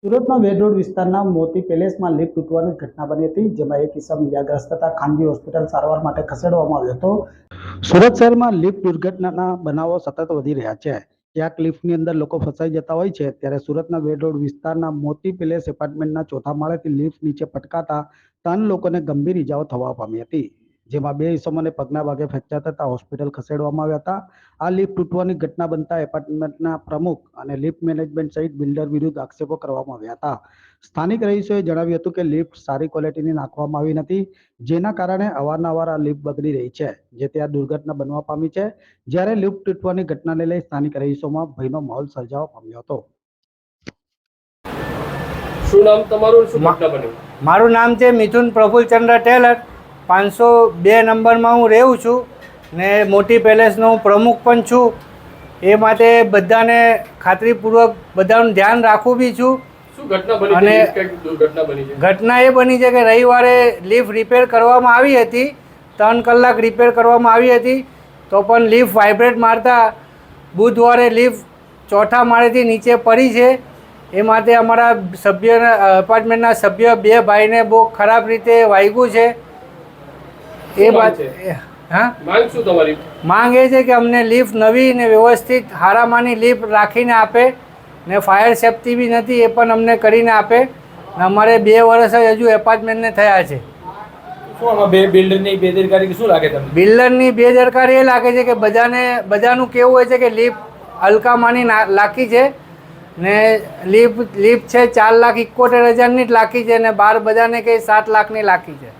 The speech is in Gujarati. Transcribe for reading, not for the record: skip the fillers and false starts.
સુરતમાં વેડ રોડ વિસ્તારના મોતી પેલેસમાં લિફ્ટ તૂટવાની ઘટના બની હતી, જેમાં એક ઇસમ ઇજાગ્રસ્ત થતા ખાનગી હોસ્પિટલ સારવાર માટે ખસેડવામાં આવ્યો હતો। સુરત શહેરમાં લિફ્ટ દુર્ઘટનાના બનાવો સતત વધી રહ્યા છે। ક્યાંક લિફ્ટની અંદર લોકો ફસાઈ જતા હોય છે, ત્યારે સુરતના વેડ રોડ વિસ્તારના મોતી પેલેસ એપાર્ટમેન્ટના ચોથા માળેથી લિફ્ટ નીચે પટકાતા 3 લોકોને ગંભીર ઇજાઓ થવા પામી હતી, જેમાં 2 ઇસમોને પગના ભાગે ફ્રેક્ચર થતા હોસ્પિટલ ખસેડવામાં આવ્યા હતા। આ લિફ્ટ તૂટવાની ઘટના બનતા એપાર્ટમેન્ટના પ્રમુખ અને લિફ્ટ મેનેજમેન્ટ સહિત બિલ્ડર વિરુદ્ધ આક્ષેપો કરવામાં આવ્યા હતા। સ્થાનિક રહીશોએ જણાવ્યું હતું કે લિફ્ટ સારી ક્વોલિટીની નાખવામાં આવી નથી, જેના કારણે અવારનવાર આ લિફ્ટ બગડી રહી છે, જેથી આ દુર્ઘટના બનવા પામી છે। જ્યારે લિફ્ટ તૂટવાની ઘટનાને લઈ સ્થાનિક રહીશોમાં ભયનો માહોલ સર્જાવા પામ્યો હતો। શું નામ તમારું? શું ઘટના બની? મારું નામ છે મિથુન પ્રફુલચંદ્ર ટેલર। 502 નંબરમાં હું રહું છું ને મોતી પેલેસનો હું પ્રમુખ પણ છું। એ માટે બધાને ખાતરીપૂર્વક બધાનું ધ્યાન રાખું બી છું। શું ઘટના બની? અને કઈ દુર્ઘટના બની છે? ઘટના એ બની છે કે રવિવારે લિફ્ટ રિપેર કરવામાં આવી હતી, 3 કલાક રિપેર કરવામાં આવી હતી, તો પણ લિફ્ટ વાઇબ્રેટ મારતા બુધવારે લિફ્ટ ચોથા માળેથી નીચે પડી છે। એ માટે અમારા એપાર્ટમેન્ટના સભ્ય 2 ભાઈને બહુ ખરાબ રીતે વાગ્યું છે। એ વાત હા, માંગ શું તમારી? માંગ એ છે કે અમને લિફ્ટ નવી ને વ્યવસ્થિત હારામાની લિફ્ટ રાખીને આપે ને ફાયર સેફ્ટી બી નથી, એ પણ અમને કરીને આપે ને અમારે 2 વર્ષ જ હજુ એપાર્ટમેન્ટને થયા છે। શું આમાં બિલ્ડરની બેદરકારી શું લાગે તમને? બિલ્ડરની બેદરકારી એ લાગે છે કે બધાનું કેવું હોય છે કે લિફ્ટ હલકામાની લાખી છે ને લિફ્ટ છે 4,71,000ની જ લાખી છે ને બહાર બધાને કંઈ 7 લાખની લાખી છે।